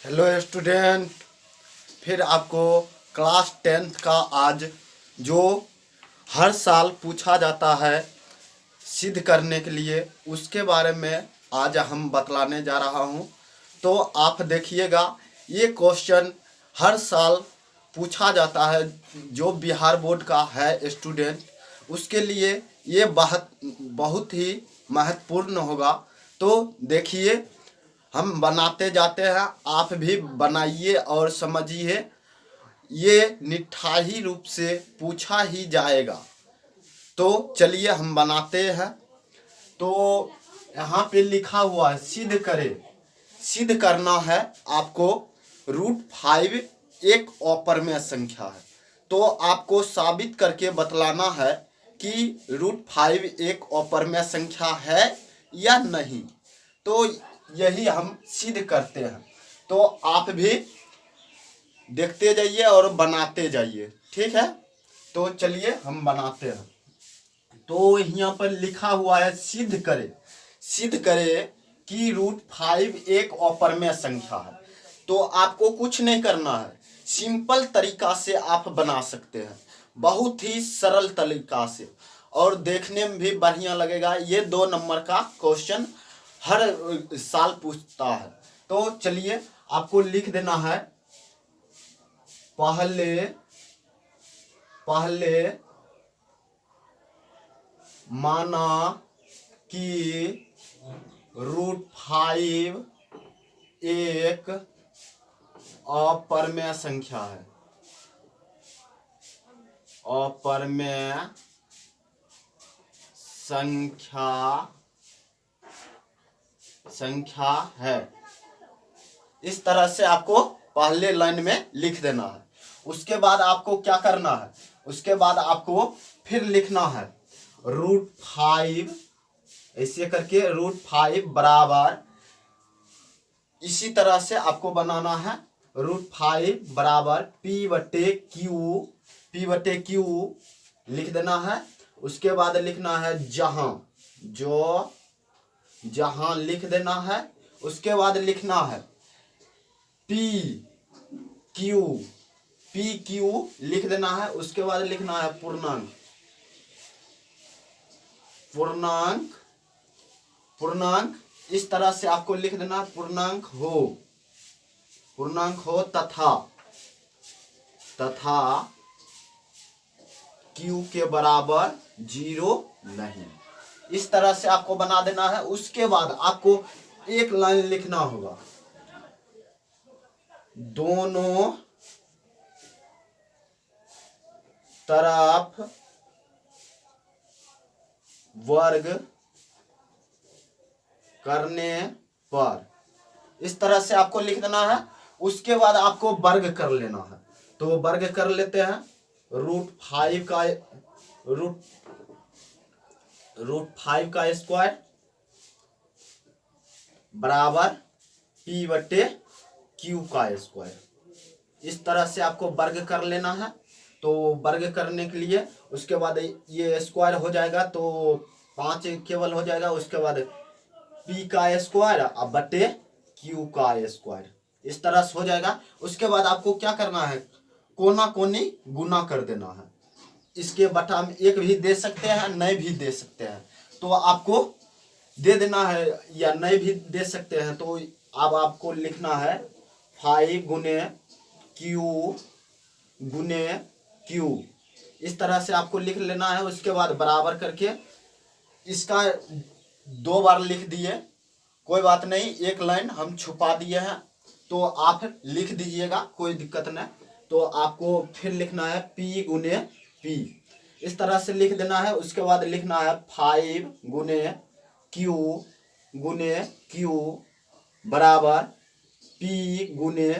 Hello student, फिर आपको class 10th का आज जो हर साल पूछा जाता है सिद्ध करने के लिए उसके बारे में आज हम बतलाने जा रहा हूं। तो आप देखिएगा, ये क्वेश्चन हर साल पूछा जाता है जो बिहार बोर्ड का है स्टूडेंट, उसके लिए ये बहुत ही महत्वपूर्ण होगा। तो देखिए, हम बनाते जाते हैं, आप भी बनाइए और समझिए। ये निठाही रूप से पूछा ही जाएगा। तो चलिए हम बनाते हैं। तो यहाँ पे लिखा हुआ है सिद्ध करें। सिद्ध करना है आपको √5 एक अपरमेय संख्या है। तो आपको साबित करके बतलाना है कि √5 एक अपरमेय संख्या है या नहीं। तो यही हम सिद्ध करते हैं। तो आप भी देखते जाइए और बनाते जाइए, ठीक है। तो चलिए हम बनाते हैं। तो यहाँ पर लिखा हुआ है सिद्ध करे। सिद्ध करे कि √5 एक अपरमेय संख्या है। तो आपको कुछ नहीं करना है, सिंपल तरीका से आप बना सकते हैं, बहुत ही सरल तरीका से, और देखने में भी बढ़िया लगेगा। ये 2 नंबर का क्वेश्चन हर साल पूछता है। तो चलिए आपको लिख देना है, पहले माना कि √5 एक अपरमेय संख्या है। अपरमेय संख्या है। इस तरह से आपको पहले लाइन में लिख देना है। उसके बाद आपको क्या करना है, उसके बाद आपको फिर लिखना है √5, ऐसे करके √5 बराबर, इसी तरह से आपको बनाना है √5 बराबर P/Q लिख देना है। उसके बाद लिखना है जहां लिख देना है। उसके बाद लिखना है PQ लिख देना है। उसके बाद लिखना है पूर्णांक, इस तरह से आपको लिख देना, पूर्णांक हो तथा Q के बराबर 0 नहीं। इस तरह से आपको बना देना है। उसके बाद आपको एक लाइन लिखना होगा, दोनों तरफ वर्ग करने पर, इस तरह से आपको लिख देना है। उसके बाद आपको वर्ग कर लेना है। तो वर्ग कर लेते हैं, √5 का स्क्वायर बराबर P/Q का स्क्वायर। इस तरह से आपको वर्ग कर लेना है। तो वर्ग करने के लिए उसके बाद ये स्क्वायर हो जाएगा, तो 5 केवल हो जाएगा। उसके बाद P का स्क्वायर अब बटे Q का स्क्वायर, इस तरह से हो जाएगा। उसके बाद आपको क्या करना है, कोना कोनी गुना कर देना है। इसके बटा में 1 भी दे सकते हैं, नहीं भी दे सकते हैं। तो आपको दे देना है या नहीं भी दे सकते हैं। तो अब आपको लिखना है 5 गुने Q, इस तरह से आपको लिख लेना है। उसके बाद बराबर करके इसका 2 बार लिख दिए, कोई बात नहीं, एक लाइन हम छुपा दिए हैं। तो आप लिख दीजिएगा, कोई दिक्कत नहीं। तो आपको फिर लिखना है P गुने P, इस तरह से लिख देना है। उसके बाद लिखना है 5 गुने Q बराबर P गुने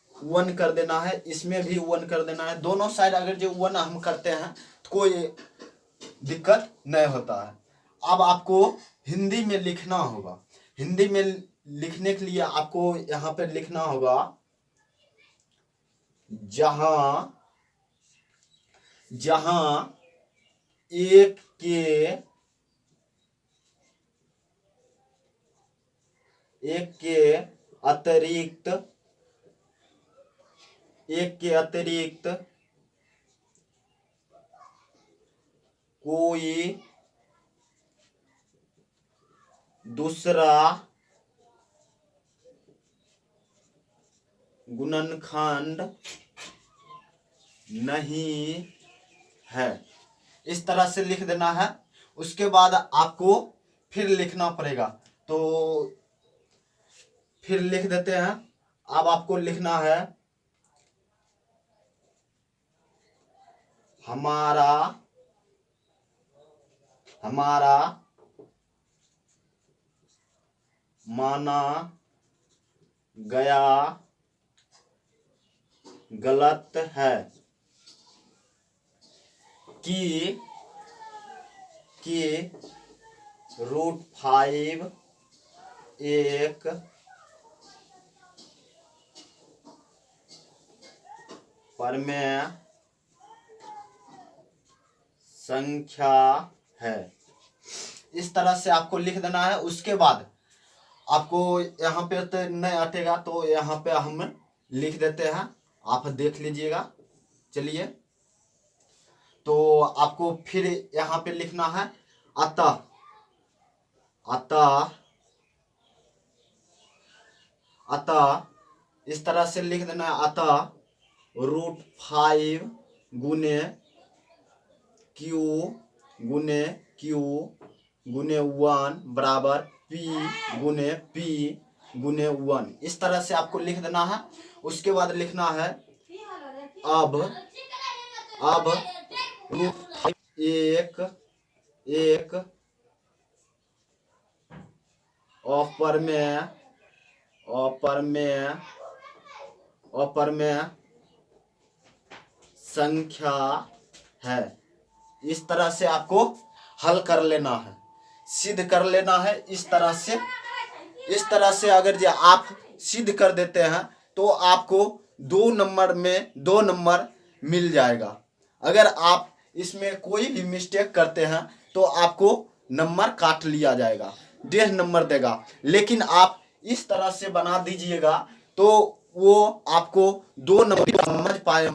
1 कर देना है। इसमें भी 1 कर देना है। दोनों साइड अगर जो 1 हम करते हैं तो कोई दिक्कत नहीं होता है। अब आपको हिंदी में लिखना होगा। हिंदी में लिखने के लिए आपको यहाँ पे लिखना होगा, जहां एक के एक के अतिरिक्त कोई दूसरा गुणनखंड नहीं है। इस तरह से लिख देना है। उसके बाद आपको फिर लिखना पड़ेगा, तो फिर लिख देते हैं। अब आपको लिखना है हमारा माना गया गलत है कि √5 एक परमेय संख्या है। इस तरह से आपको लिख देना है। उसके बाद आपको यहाँ पे तो नहीं अटेगा, तो यहाँ पे हम लिख देते हैं, आप देख लीजिएगा। चलिए, तो आपको फिर यहाँ पे लिखना है अतः इस तरह से लिख देना है। अतः √5 गुने Q गुने 1 बराबर P गुने 1। इस तरह से आपको लिख देना है। उसके बाद लिखना है अब √5 एक अपरमेय संख्या है। इस तरह से आपको हल कर लेना है, सिद्ध कर लेना है। इस तरह से अगर जो आप सिद्ध कर देते हैं तो आपको 2 नंबर में 2 नंबर मिल जाएगा। अगर आप इसमें कोई भी मिस्टेक करते हैं तो आपको नंबर काट लिया जाएगा, 1.5 नंबर देगा। लेकिन आप इस तरह से बना दीजिएगा तो वो आपको 2 नंबर समझ पाए